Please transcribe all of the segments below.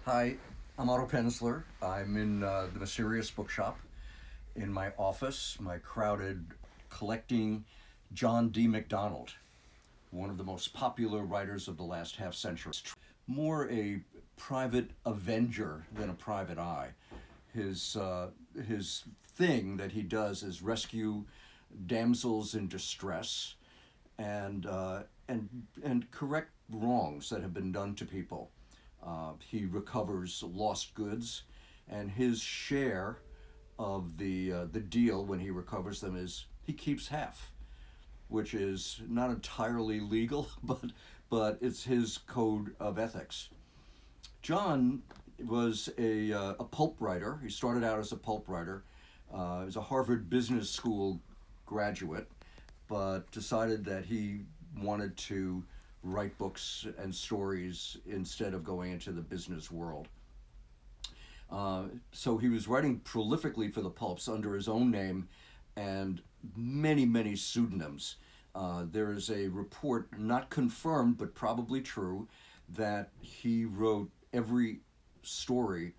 Hi, I'm Otto Pensler. I'm in the Mysterious Bookshop. In my office, my crowded collecting John D. MacDonald, one of the most popular writers of the last half century. More a private avenger than a private eye. His thing that he does is rescue damsels in distress and and correct wrongs that have been done to people. He recovers lost goods, and his share of the deal when he recovers them is he keeps half, which is not entirely legal, but it's his code of ethics. John was a pulp writer. He started out as a pulp writer. He was a Harvard Business School graduate, but decided that he wanted to write books and stories instead of going into the business world. So he was writing prolifically for the pulps under his own name and many, many pseudonyms. There is a report, not confirmed but probably true, that he wrote every story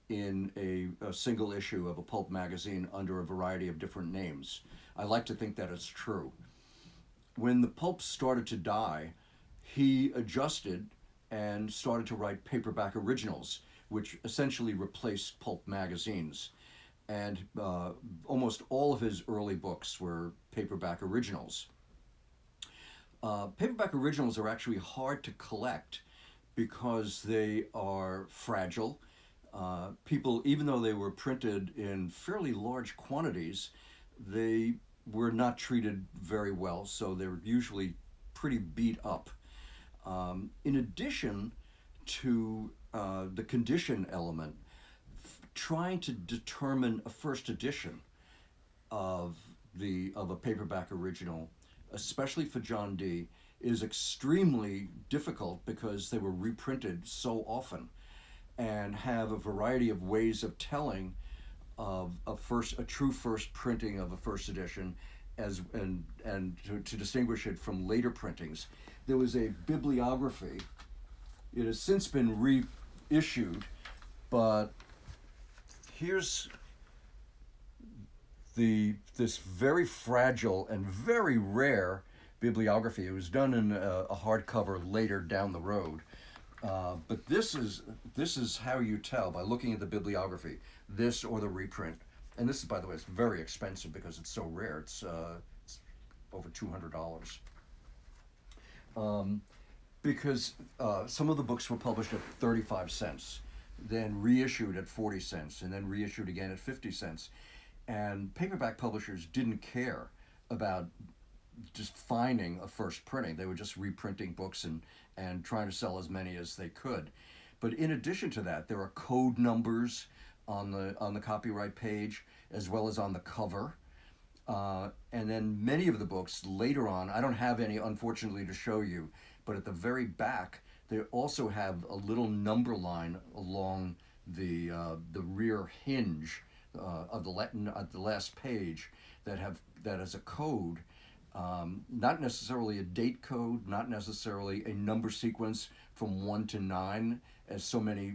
in a single issue of a pulp magazine under a variety of different names. I like to think that it's true. When the pulp started to die, he adjusted and started to write paperback originals, which essentially replaced pulp magazines. And almost all of his early books were paperback originals. Paperback originals are actually hard to collect because they are fragile. People, even though they were printed in fairly large quantities, they were not treated very well, so they were usually pretty beat up. In addition to the condition element, trying to determine a first edition of a paperback original, especially for John D, is extremely difficult because they were reprinted so often and have a variety of ways of telling of a true first printing of a first edition and to distinguish it from later printings. There was a bibliography. It has since been reissued, but here's this very fragile and very rare bibliography. It was done in a hardcover later down the road. But this is how you tell by looking at the bibliography, this or the reprint. And this is, by the way, it's very expensive because it's so rare. It's over $200. Because some of the books were published at 35 cents, then reissued at 40 cents, and then reissued again at 50 cents. And paperback publishers didn't care about just finding a first printing. They were just reprinting books and trying to sell as many as they could. But in addition to that, there are code numbers on the copyright page as well as on the cover. And then many of the books later on, I don't have any unfortunately to show you, but at the very back they also have a little number line along the rear hinge of the last page that has a code. Not necessarily a date code, not necessarily a number sequence from 1 to 9, as so many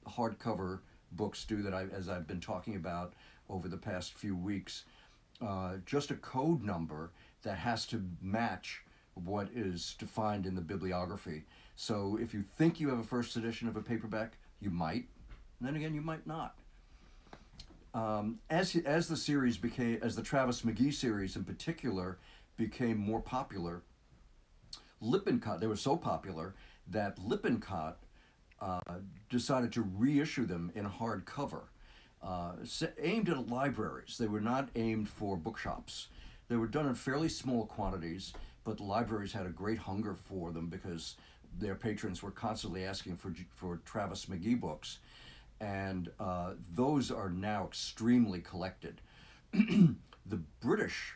hardcover books do as I've been talking about over the past few weeks. Just a code number that has to match what is defined in the bibliography. So if you think you have a first edition of a paperback, you might, and then again, you might not. As the series became, as the Travis McGee series in particular became more popular, Lippincott, they were so popular that Lippincott decided to reissue them in hardcover, aimed at libraries. They were not aimed for bookshops. They were done in fairly small quantities, but the libraries had a great hunger for them because their patrons were constantly asking for Travis McGee books. And those are now extremely collected. The British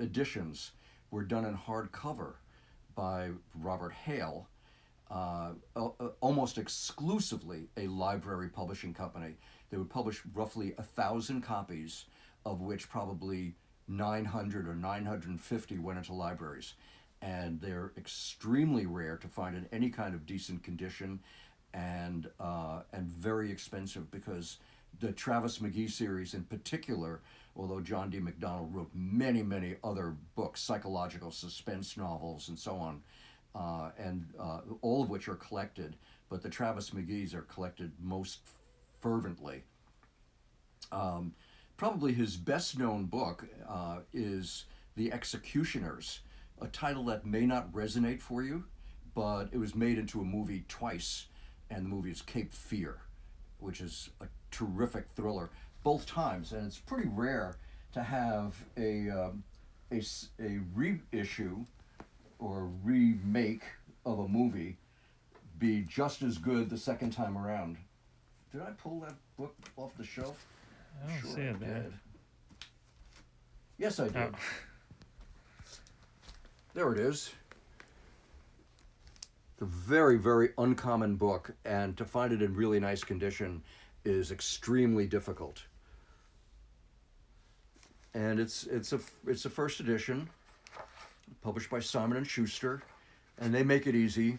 editions were done in hardcover by Robert Hale, almost exclusively a library publishing company. They would publish roughly 1,000 copies, of which probably 900 or 950 went into libraries. And they're extremely rare to find in any kind of decent condition. and very expensive, because the Travis McGee series in particular, although John D. MacDonald wrote many other books, psychological suspense novels and so on, and all of which are collected, but the Travis McGees are collected most fervently. Probably his best known book is The Executioners, a title that may not resonate for you, but it was made into a movie twice, and the movie is Cape Fear, which is a terrific thriller both times, and it's pretty rare to have a reissue or remake of a movie be just as good the second time around. Did I pull that book off the shelf? I don't see it there. Yes, I did. Oh. There it is. It's a very uncommon book, and to find it in really nice condition is extremely difficult. And it's a first edition, published by Simon and Schuster, and they make it easy.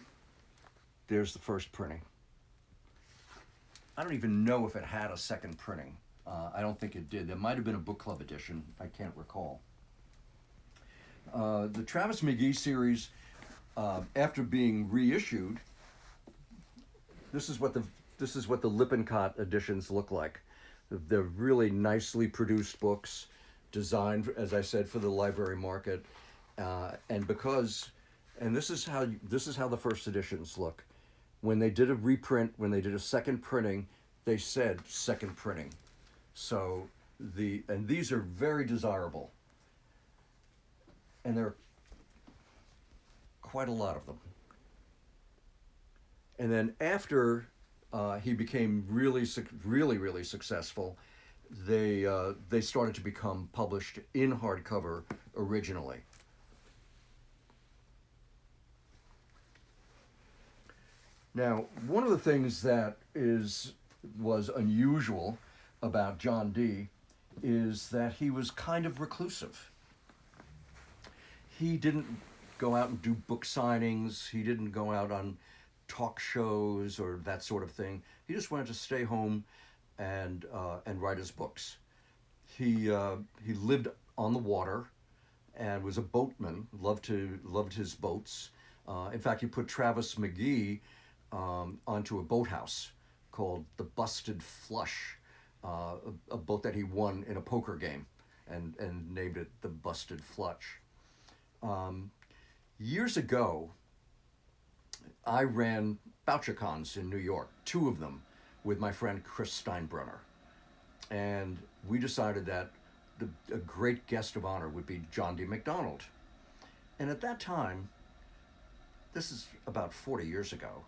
There's the first printing. I don't even know if it had a second printing. I don't think it did. There might have been a book club edition. I can't recall. The Travis McGee series, after being reissued, this is what the Lippincott editions look like. They're really nicely produced books, designed, as I said, for the library market, and this is how the first editions look. When they did a reprint, when they did a second printing, they said second printing. So these are very desirable, and there are quite a lot of them. And then after he became really successful, they started to become published in hardcover originally. Now, one of the things that was unusual about John D. is that he was kind of reclusive. He didn't go out and do book signings. He didn't go out on talk shows or that sort of thing. He just wanted to stay home and write his books. He lived on the water and was a boatman. Loved his boats. In fact, he put Travis McGee onto a boathouse called the Busted Flush, a boat that he won in a poker game, and named it the Busted Flush. Years ago, I ran BoucherCons in New York, 2 of them, with my friend Chris Steinbrunner. And we decided that a great guest of honor would be John D. MacDonald. And at that time, this is about 40 years ago,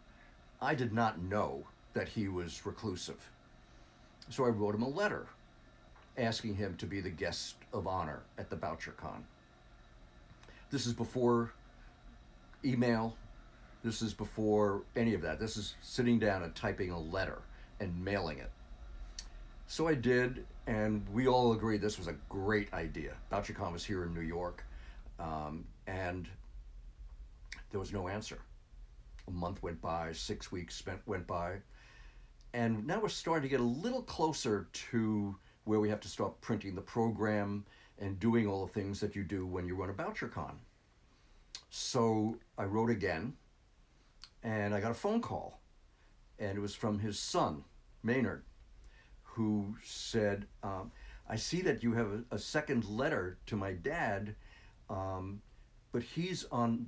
I did not know that he was reclusive. So I wrote him a letter asking him to be the guest of honor at the BoucherCon. This is before email. This is before any of that. This is sitting down and typing a letter and mailing it. So I did, and we all agreed this was a great idea. BoucherCon was here in New York, and there was no answer. A month went by, 6 weeks went by, and now we're starting to get a little closer to where we have to start printing the program and doing all the things that you do when you run a BoucherCon. So I wrote again, and I got a phone call, and it was from his son, Maynard, who said, I see that you have a second letter to my dad, but he's on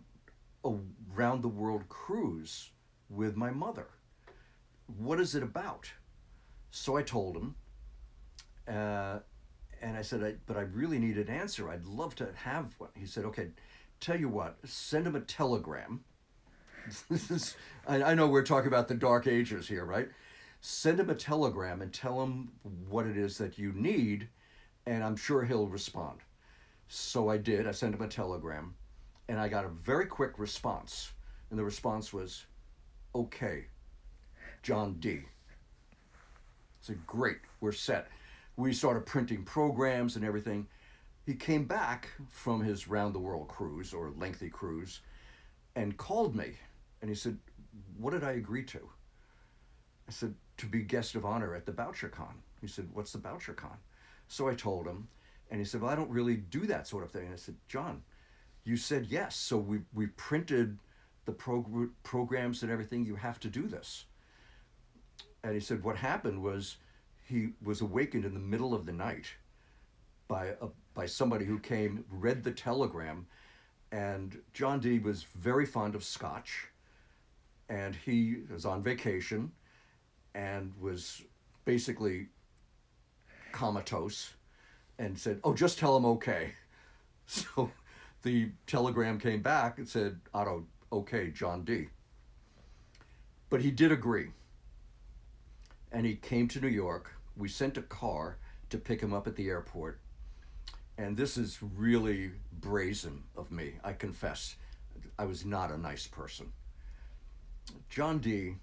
a round-the-world cruise with my mother. What is it about? So I told him, and I said, but I really need an answer. I'd love to have one. He said, okay, tell you what, send him a telegram. This is, I know we're talking about the dark ages here, right? Send him a telegram and tell him what it is that you need, and I'm sure he'll respond. So I did. I sent him a telegram, and I got a very quick response. And the response was, okay, John D. I said, great, we're set. We started printing programs and everything. He came back from his round-the-world cruise, or lengthy cruise, and called me. And he said, what did I agree to? I said, to be guest of honor at the BoucherCon. He said, what's the BoucherCon? So I told him, and he said, well, I don't really do that sort of thing. And I said, John, you said yes, so we printed the programs and everything. You have to do this. And he said, what happened was he was awakened in the middle of the night by somebody who came, read the telegram, and John Dee was very fond of scotch, and he was on vacation and was basically comatose, and said, oh, just tell him okay. So the telegram came back and said, Otto, okay, John Dee. But he did agree. And he came to New York. We sent a car to pick him up at the airport. And this is really brazen of me, I confess. I was not a nice person. John Dee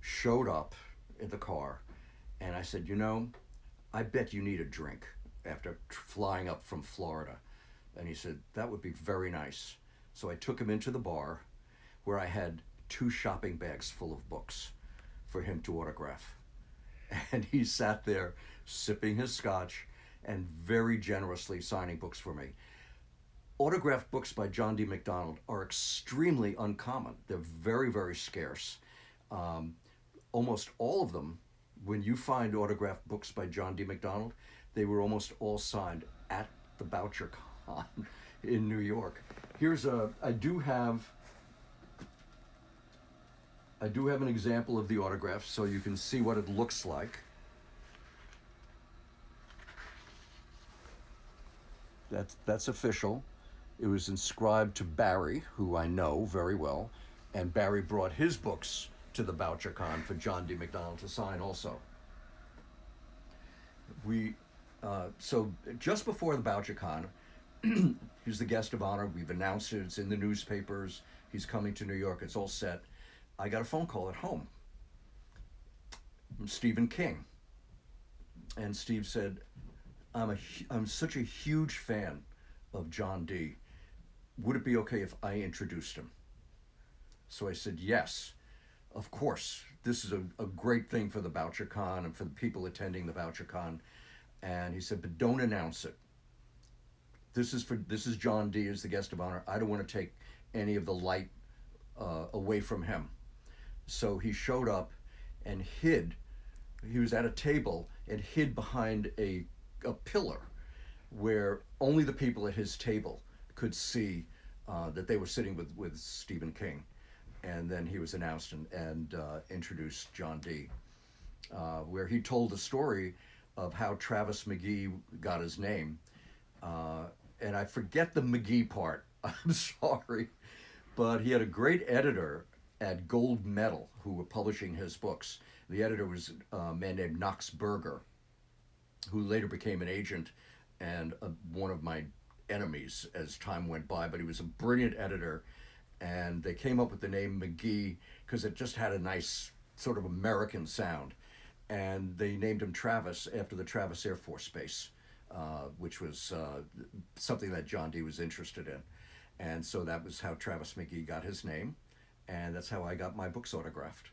showed up in the car, and I said, you know, I bet you need a drink after flying up from Florida. And he said, that would be very nice. So I took him into the bar where I had 2 shopping bags full of books for him to autograph. And he sat there sipping his scotch and very generously signing books for me. Autographed books by John D. MacDonald are extremely uncommon. They're very, very scarce. Almost all of them, when you find autographed books by John D. MacDonald, they were almost all signed at the BoucherCon in New York. I do have an example of the autograph so you can see what it looks like. That's official. It was inscribed to Barry, who I know very well, and Barry brought his books to the BoucherCon for John D. MacDonald to sign also. So just before the BoucherCon, he's the guest of honor. We've announced it. It's in the newspapers. He's coming to New York. It's all set. I got a phone call at home from Stephen King. And Steve said, I'm such a huge fan of John Dee. Would it be okay if I introduced him? So I said, yes, of course. This is a great thing for the BoucherCon and for the people attending the BoucherCon. And he said, but don't announce it. This is John Dee as the guest of honor. I don't want to take any of the light away from him. So he showed up and hid. He was at a table and hid behind a pillar where only the people at his table could see that they were sitting with Stephen King. And then he was announced and introduced John Dee, where he told the story of how Travis McGee got his name. And I forget the McGee part. I'm sorry. But he had a great editor at Gold Medal who were publishing his books. The editor was a man named Knox Berger, who later became an agent and one of my enemies as time went by. But he was a brilliant editor, and they came up with the name McGee because it just had a nice sort of American sound. And they named him Travis after the Travis Air Force Base, which was something that John Dee was interested in. And so that was how Travis McGee got his name, and that's how I got my books autographed.